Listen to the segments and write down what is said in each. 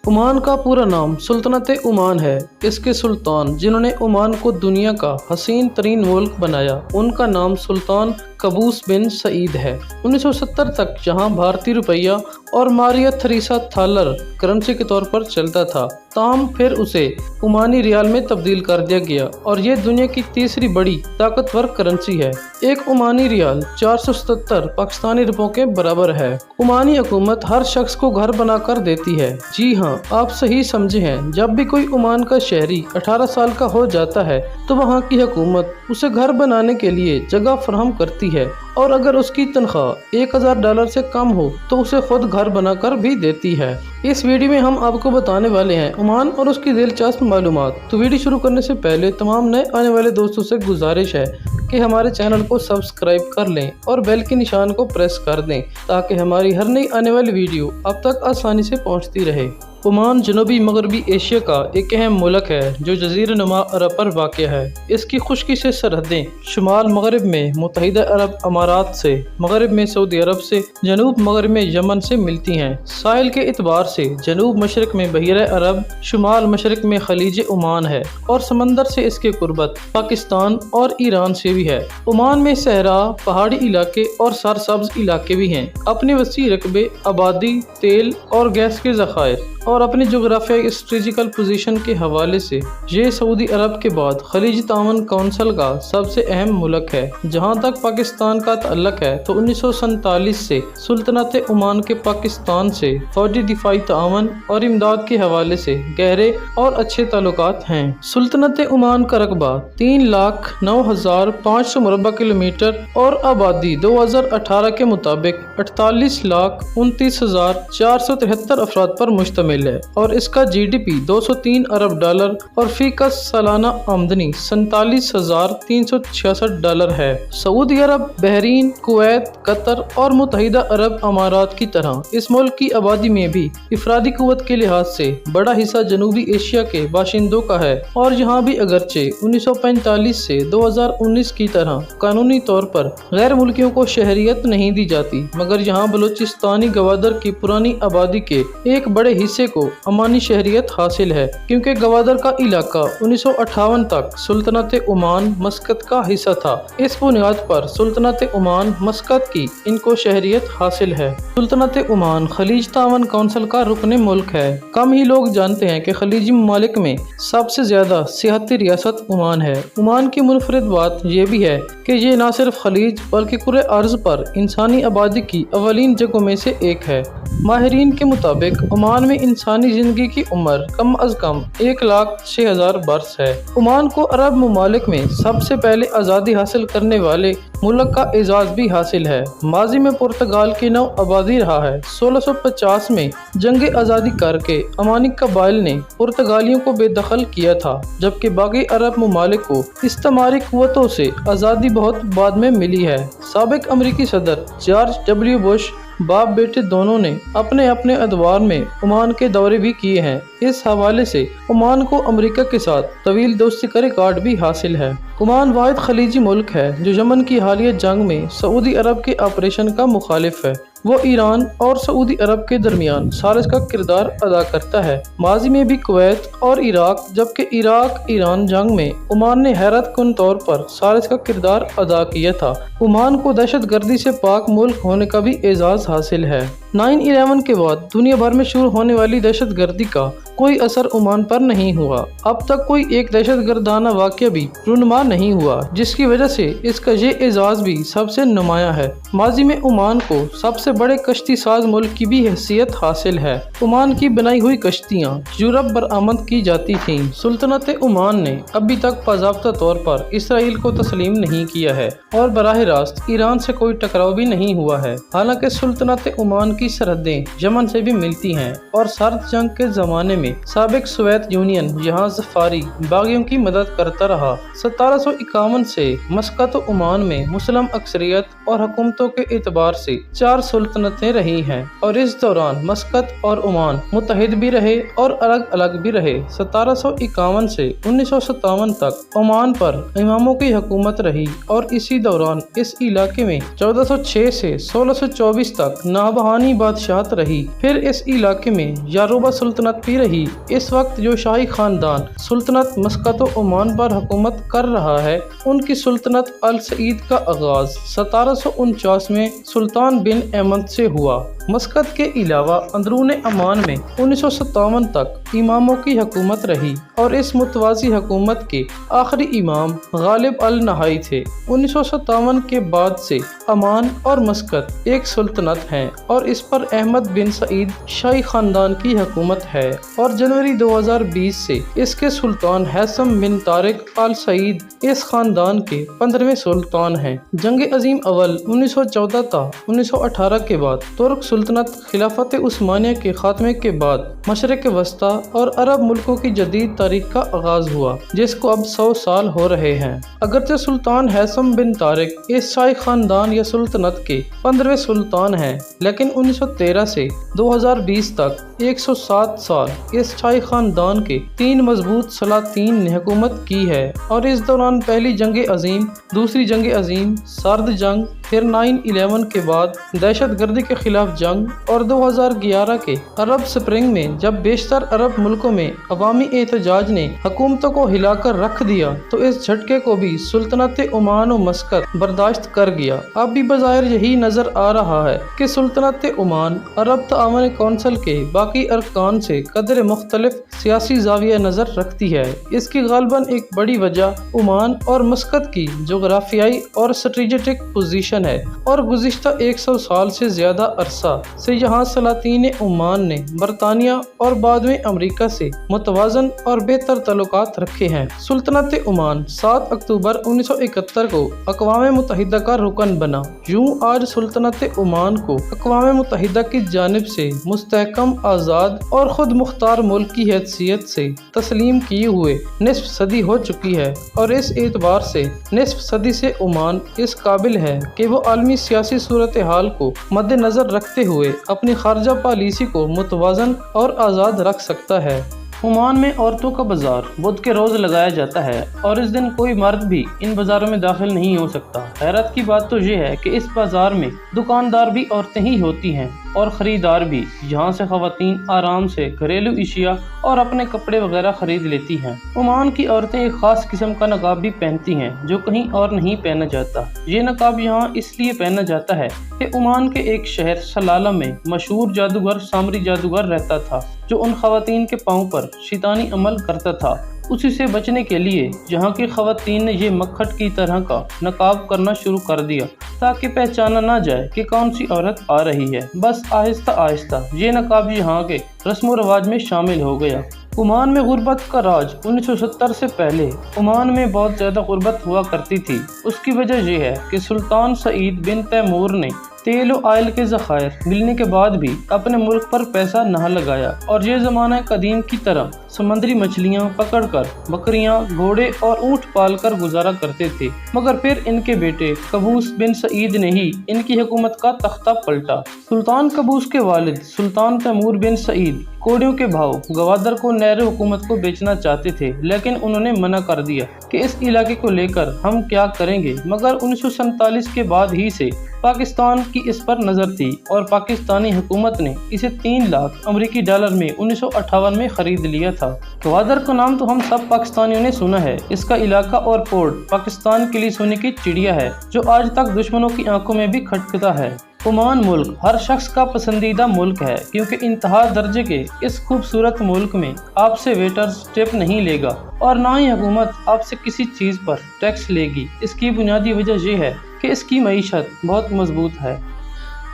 Oman का पूरा नाम सुल्तनत ओमान है। इसके सुल्तान जिन्होंने ओमान को दुनिया का हसीन तरीन मुल्क बनाया, उनका नाम सुल्तान कबूस बिन सईद है। 1970 तक जहां भारतीय रुपया और मारिया थरीसा थालर करेंसी के तौर पर चलता था, ताहम फिर उसे ओमानी रियाल में तब्दील कर दिया गया और ये दुनिया की तीसरी बड़ी ताकतवर करेंसी है। एक ओमानी रियाल 477 पाकिस्तानी रुपयों के बराबर है। ओमानी हुकूमत हर शख्स को घर बनाकर देती है। जी हाँ, आप सही समझे हैं। जब भी कोई ओमान का शहरी 18 साल का हो जाता है तो वहाँ की हुकूमत उसे घर बनाने के लिए जगह फराहम करती है और अगर उसकी तनख्वाह $1000 से कम हो तो उसे खुद घर बनाकर भी देती है। इस वीडियो में हम आपको बताने वाले हैं ओमान और उसकी दिलचस्प मालूमात। तो वीडियो शुरू करने से पहले तमाम नए आने वाले दोस्तों से गुजारिश है कि हमारे चैनल को सब्सक्राइब कर लें और बेल के निशान को प्रेस कर दें ताकि हमारी हर नई आने वाली वीडियो अब तक आसानी से पहुंचती रहे। ओमान जनूबी मगरबी एशिया का एक अहम मुल्क है जो जज़ीरा नुमा अरब पर वाक़या है। इसकी खुश्की से सरहदें शुमाल मगरब में मुत्तहिदा अरब अमारात से, मगरब में सऊदी अरब से, जनूब मगरब में यमन से मिलती हैं। साहिल के एतबार से जनूब मशरक में बहीरा अरब, शुमाल मशरक में खलीज ओमान है और समंदर से इसके कुर्बत पाकिस्तान और ईरान से भी है। ओमान में सहरा, पहाड़ी इलाके और सरसब्ज इलाके भी हैं। अपने वसी रकबे, आबादी, तेल और गैस के ज़खायर और अपनी जोग्राफियाई स्ट्रेटेजिकल पोजीशन के हवाले से ये सऊदी अरब के बाद खलीज तावन काउंसिल का सबसे अहम मुल्क है। जहाँ तक पाकिस्तान का ताल्लुक है तो 1947 से सुल्तनत ओमान के पाकिस्तान से फौजी दिफाई तावन और इमदाद के हवाले से गहरे और अच्छे ताल्लुकात हैं। सुल्तनत ओमान का रकबा 3,09,500 मुरबा किलोमीटर और आबादी 2018 के मुताबिक 48,29,473 अफराद पर मुश्तमिल है और इसका GDP $203 अरब और फीकस सालाना आमदनी $47,366 है। सऊदी अरब, बहरीन, कुवैत, कतर और मुत्तहिदा अरब अमारात की तरह इस मुल्क की आबादी में भी इफरादी कुव्वत के लिहाज से बड़ा हिस्सा जनूबी एशिया के बाशिंदों का है और यहाँ भी अगरचे 1945 से 2019 की तरह कानूनी तौर पर गैर मुल्कियों को शहरियत नहीं दी जाती, मगर यहाँ बलोचिस्तानी गवादर की पुरानी आबादी के एक बड़े हिस्से को ओमानी शहरियत हासिल है, क्योंकि गवादर का इलाका 1958 तक सुल्तनत ओमान मस्कत का हिस्सा था। इस बुनियाद पर सुल्तनत ओमान मस्कत की इनको शहरियत हासिल है। सुल्तनत ओमान खलीज तावन काउंसिल का रुकने मुल्क है। कम ही लोग जानते हैं कि खलीजी ममालिक में सबसे ज्यादा सियाहती रियासत ओमान है। ओमान की मुनफरिद बात यह भी है कि ये न सिर्फ खलीज बल्कि पूरे अर्ज पर इंसानी आबादी की अवलीन जगहों में से एक है। माहिरीन के मुताबिक ओमान में इंसानी जिंदगी की उम्र कम अज कम 1,06,000 बरस है। ओमान को अरब ममालिक में सबसे पहले आज़ादी हासिल करने वाले मुल्क का एजाज भी हासिल है। माजी में पुर्तगाल की नौ आबादी रहा है। 1650 में जंग आज़ादी करके ओमानी कबाइल ने पुर्तगालियों को बेदखल किया था, जबकि बाकी अरब ममालिक को इस्तेमारी कुव्वतों से आज़ादी बहुत बाद में मिली है। साबिक अमरीकी सदर जॉर्ज W. बुश बाप बेटे दोनों ने अपने अपने अदवार में ओमान के दौरे भी किए हैं। इस हवाले से ओमान को अमेरिका के साथ तवील दोस्ती का रिकॉर्ड भी हासिल है। ओमान वाहिद खलीजी मुल्क है जो यमन की हालिया जंग में सऊदी अरब के ऑपरेशन का मुखालिफ है। वो ईरान और सऊदी अरब के दरमियान सालिस का किरदार अदा करता है। माजी में भी कुवैत और इराक, जबकि इराक ईरान जंग में ओमान ने हैरत कुन तौर पर सालिस का किरदार अदा किया था। ओमान को दहशत गर्दी से पाक मुल्क होने का भी एजाज हासिल है। 9/11 के बाद दुनिया भर में शुरू होने वाली दहशत गर्दी का कोई असर ओमान पर नहीं हुआ। अब तक कोई एक दहशत गर्दाना वाक़या भी रूनुमा नहीं हुआ, जिसकी वजह से इसका ये एजाज भी सबसे नुमाया है। माजी में ओमान को सबसे बड़े कश्ती साज मुल्क की भी हैसियत हासिल है। ओमान की बनाई हुई कश्तियाँ यूरोप बरामद की जाती थीं। सुल्तनत ओमान ने अभी तक बाज़ाब्ता तौर पर इसराइल को तस्लीम नहीं किया है और बराह रास्त ईरान से कोई टकराव भी नहीं हुआ है। हालांकि सुल्तनत ओमान की सरहदें यमन से भी मिलती हैं और सर्द जंग के ज़माने में साबिक सोवियत यूनियन यहाँ ज़फ़ारी बागियों की मदद करता रहा। 1751 से मस्कत ओमान में मुस्लिम अक्सरियत और हुकूमतों के एतबार से 4 सुल्तनतें रही हैं और इस दौरान मस्कत और ओमान मुत्तहिद भी रहे और अलग अलग भी रहे। 1751 से 1957 तक ओमान पर इमामों की हुकूमत रही और इसी दौरान इस इलाके में 1406 से 1624 तक नाबहानी شاہی بادشاہت رہی۔ پھر اس علاقے میں یاروبا سلطنت بھی رہی۔ اس وقت جو شاہی خاندان سلطنت مسقط و عمان پر حکومت کر رہا ہے، ان کی سلطنت السعید کا آغاز 1749 میں سلطان بن احمد سے ہوا۔ مسقط کے علاوہ اندرون عمان میں 1957 تک اماموں کی حکومت رہی اور اس متوازی حکومت کے آخری امام غالب النہائی تھے۔ 1957 کے بعد سے عمان اور مسقط ایک سلطنت ہیں اور اس پر احمد بن سعید شاہی خاندان کی حکومت ہے، اور جنوری 2020 سے اس کے سلطان ہیثم بن طارق آل سعید اس خاندان کے 15ویں سلطان ہیں۔ جنگ عظیم اول 1914 تا 1918 کے بعد ترک سلطنت خلافت عثمانیہ کے خاتمے کے بعد مشرق وسطیٰ اور عرب ملکوں کی جدید تاریخ کا آغاز ہوا، جس کو اب 100 سال ہو رہے ہیں۔ اگرچہ سلطان ہیثم بن طارق اس شاہی خاندان یا سلطنت کے 15ویں سلطان ہیں، لیکن 1913 سے 2020 تک 107 سال اس شاہی خاندان کے 3 مضبوط سلاطین نے حکومت کی ہے، اور اس دوران پہلی جنگ عظیم، دوسری جنگ عظیم، سرد جنگ، پھر 9/11 کے بعد دہشت گردی کے خلاف جنگ، اور 2011 کے عرب سپرنگ میں جب بیشتر عرب ملکوں میں عوامی احتجاج نے حکومتوں کو ہلا کر رکھ دیا، تو اس جھٹکے کو بھی سلطنت عمان و مسقط برداشت کر گیا۔ اب بھی بظاہر یہی نظر آ رہا ہے کہ سلطنت عمان عرب تعاون کونسل کے باقی ارکان سے قدر مختلف سیاسی زاویہ نظر رکھتی ہے۔ اس کی غالباً ایک بڑی وجہ عمان اور مسقط کی جغرافیائی اور اسٹریٹجک پوزیشن ہے، اور گزشتہ 100 سال سے زیادہ عرصہ سے یہاں سلاطین عمان نے برطانیہ اور بعد میں امریکہ سے متوازن اور بہتر تعلقات رکھے ہیں۔ سلطنت عمان 7 اکتوبر 1971 کو اقوام متحدہ کا رکن بنا۔ یوں آج سلطنت عمان کو اقوام متحدہ کی جانب سے مستحکم، آزاد اور خود مختار ملک کی حیثیت سے تسلیم کیے ہوئے نصف صدی ہو چکی ہے، اور اس اعتبار سے نصف صدی سے عمان اس قابل ہے کہ وہ عالمی سیاسی صورتحال کو مد نظر رکھتے ہوئے اپنی خارجہ پالیسی کو متوازن اور آزاد رکھ سکتا ہے۔ عمان میں عورتوں کا بازار بدھ کے روز لگایا جاتا ہے، اور اس دن کوئی مرد بھی ان بازاروں میں داخل نہیں ہو سکتا۔ حیرت کی بات تو یہ ہے کہ اس بازار میں دکاندار بھی عورتیں ہی ہوتی ہیں، اور خریدار بھی۔ یہاں سے خواتین آرام سے گھریلو اشیاء اور اپنے کپڑے وغیرہ خرید لیتی ہیں۔ عمان کی عورتیں ایک خاص قسم کا نقاب بھی پہنتی ہیں جو کہیں اور نہیں پہنا جاتا۔ یہ نقاب یہاں اس لیے پہنا جاتا ہے کہ عمان کے ایک شہر سلالہ میں مشہور جادوگر سامری جادوگر رہتا تھا، جو ان خواتین کے پاؤں پر شیطانی عمل کرتا تھا۔ اسی سے بچنے کے لیے یہاں کی خواتین نے یہ مکھٹ کی طرح کا نقاب کرنا شروع کر دیا، تاکہ پہچانا نہ جائے کہ کون سی عورت آ رہی ہے۔ بس آہستہ آہستہ یہ نقاب یہاں کے رسم و رواج میں شامل ہو گیا۔ عمان میں غربت کا راج 1970 سے پہلے عمان میں بہت زیادہ غربت ہوا کرتی تھی۔ اس کی وجہ یہ ہے کہ سلطان سعید بن تیمور نے تیل و آئل کے ذخائر ملنے کے بعد بھی اپنے ملک پر پیسہ نہ لگایا، اور یہ زمانہ قدیم کی طرح سمندری مچھلیاں پکڑ کر، بکریاں، گھوڑے اور اونٹ پال کر گزارا کرتے تھے۔ مگر پھر ان کے بیٹے قبوس بن سعید نے ہی ان کی حکومت کا تختہ پلٹا۔ سلطان قبوس کے والد سلطان تیمور بن سعید کوڑیوں کے بھاؤ گوادر کو نہر حکومت کو بیچنا چاہتے تھے، لیکن انہوں نے منع کر دیا کہ اس علاقے کو لے کر ہم کیا کریں گے۔ مگر 1947 کے بعد ہی سے پاکستان کی اس پر نظر تھی، اور پاکستانی حکومت نے اسے 3 لاکھ امریکی ڈالر میں 1958 میں خرید لیا تھا۔ گوادر کا نام تو ہم سب پاکستانیوں نے سنا ہے۔ اس کا علاقہ اور پورٹ پاکستان کے لیے سونے کی چڑیا ہے، جو آج تک دشمنوں کی آنکھوں میں بھی کھٹکتا ہے۔ عمان ملک ہر شخص کا پسندیدہ ملک ہے، کیونکہ انتہا درجے کے اس خوبصورت ملک میں آپ سے ویٹرز ٹپ نہیں لے گا، اور نہ ہی حکومت آپ سے کسی چیز پر ٹیکس لے گی۔ اس کی بنیادی وجہ یہ ہے کہ اس کی معیشت بہت مضبوط ہے۔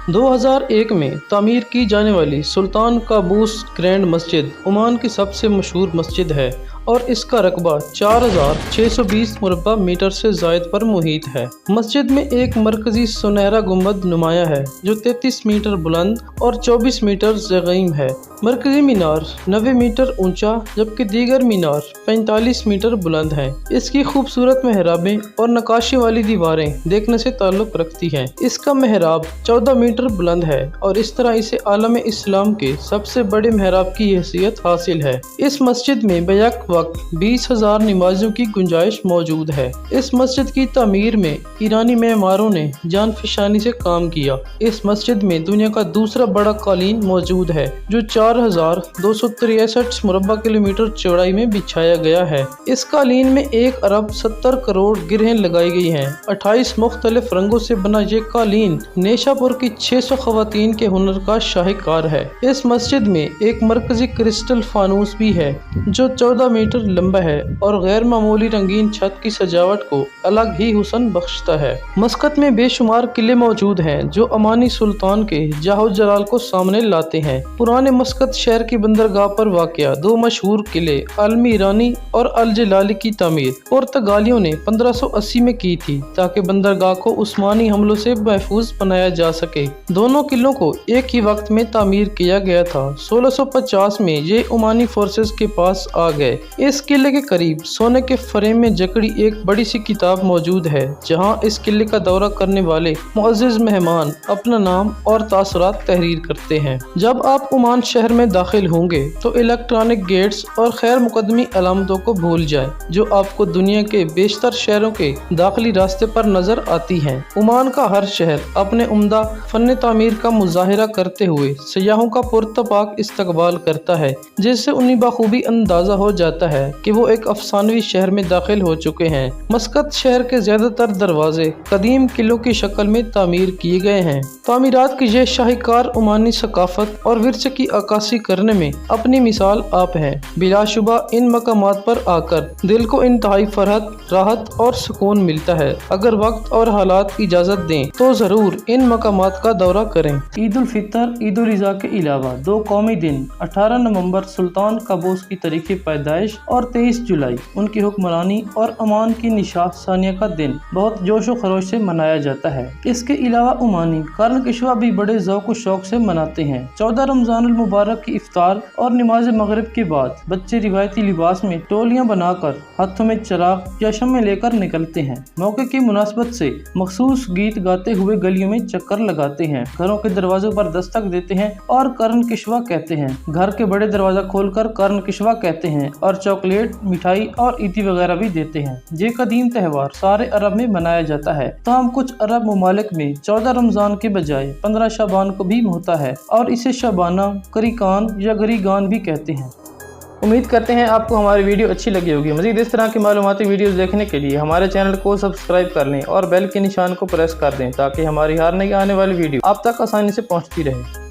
2001 میں تعمیر کی جانے والی سلطان قابوس گرینڈ مسجد عمان کی سب سے مشہور مسجد ہے، اور اس کا رقبہ 4620 مربع میٹر سے زائد پر محیط ہے۔ مسجد میں ایک مرکزی سنہرا گنبد نمایاں ہے جو 33 میٹر بلند اور 24 میٹر ضخیم ہے۔ مرکزی مینار 90 میٹر اونچا، جبکہ دیگر مینار 45 میٹر بلند ہیں۔ اس کی خوبصورت محرابیں اور نقاشی والی دیواریں دیکھنے سے تعلق رکھتی ہیں۔ اس کا محراب 14 میٹر بلند ہے، اور اس طرح اسے عالم اسلام کے سب سے بڑے محراب کی حیثیت حاصل ہے۔ اس مسجد میں بیک वक्त 20,000 नमाजियों की गुंजाइश मौजूद है। इस मस्जिद की तामीर में ईरानी मेमारों ने जानफशानी से काम किया। इस मस्जिद में दुनिया का दूसरा बड़ा कालीन मौजूद है जो 4,263 मुरब्बा किलोमीटर चौड़ाई में बिछाया गया है। इस कालीन में 1 अरब 70 करोड़ गिरहें लगाई गई हैं। 28 मुख्तलिफ रंगों से बना ये कालीन नेशापुर की 600 खवातीन के हुनर का शाहकार है। इस मस्जिद में एक मरकजी क्रिस्टल फानूस भी है जो 14 मीटर लंबा है और गैर मामूली रंगीन छत की सजावट को अलग ही हुस्न बख्शता है। मस्कत में बेशुमार किले मौजूद हैं जो अमानी सुल्तान के जाहो जलाल को सामने लाते हैं। पुराने मस्कत शहर की बंदरगाह पर वाक़या 2 मशहूर किले आलमी ईरानी और अल जलाली की तामीर पुर्तगालियों ने 1580 में की थी ताकि बंदरगाह को उस्मानी हमलों से महफूज बनाया जा सके। दोनों किलों को एक ही वक्त में तामीर किया गया था। 1650 में ये ओमानी फोर्सेस के पास आ गए। इस किले के करीब सोने के फ्रेम में जकड़ी एक बड़ी सी किताब मौजूद है जहां इस किले का दौरा करने वाले मुअज़्ज़िज़ मेहमान अपना नाम और तासुरात तहरीर करते हैं। जब आप ओमान शहर में दाखिल होंगे तो इलेक्ट्रॉनिक गेट्स और खैर मुकदमी अलामतों को भूल जाएं जो आपको दुनिया के बेशतर शहरों के दाखिली रास्ते पर नजर आती हैं। ओमान का हर शहर अपने उम्दा फन तामीर का मुजाहिरा करते हुए सयाहों का पुरतपाक इस्तकबाल करता है जिससे उन्हें बखूबी अंदाजा हो जाता है कि वो एक अफसानवी शहर में दाखिल हो चुके हैं। मस्कत शहर के ज्यादातर दरवाजे कदीम किलों की शक्ल में तामीर किए गए हैं। तामीरात की यह शाहकार ओमानी सकाफत और विरसे की अक्कासी करने में अपनी मिसाल आप है। बिलाशुबा इन मकामात पर आकर दिल को इंतहाई फरहत, राहत और सुकून मिलता है। अगर वक्त और हालात इजाजत दें तो जरूर इन मकामात का दौरा करें। ईद उल फितर, ईद उल अज़हा के अलावा 2 कौमी दिन 18 नवंबर सुल्तान काबूस की तारीख पैदाइश और 23 जुलाई उनकी हुक्मरानी और अमान की निशात सानिया का दिन बहुत जोश व खरोश से मनाया जाता है। इसके अलावा ओमानी कर्न किश्वा भी बड़े ज़ौक़ व शौक से मनाते हैं। 14 रमज़ानुल मुबारक की इफ्तार और नमाज मगरिब के बाद बच्चे रिवायती लिबास में टोलियां बनाकर हाथों में चराग या शम्में लेकर निकलते हैं। मौके की मुनासबत से मखसूस गीत गाते हुए गलियों में चक्कर लगाते हैं, घरों के दरवाजों पर दस्तक देते हैं और कर्न किश्वा कहते हैं। घर के बड़े दरवाजा खोलकर कर्न किश्वा कहते हैं और चॉकलेट, मिठाई और ईदी वगैरह भी देते हैं। ये कदीम त्यौहार सारे अरब में मनाया जाता है। तमाम कुछ अरब ममालिक में 14 रमजान के बजाय 15 शाबान को भी होता है और इसे शबाना, करीकान या गरीगान भी कहते हैं। उम्मीद करते हैं आपको हमारी वीडियो अच्छी लगी होगी। मज़ीद इस तरह की मालूमाती वीडियोस देखने के लिए हमारे चैनल को सब्सक्राइब कर लें और बेल के निशान को प्रेस कर दें ताकि हमारी हर नई आने वाली वीडियो आप तक आसानी से पहुंचती रहे।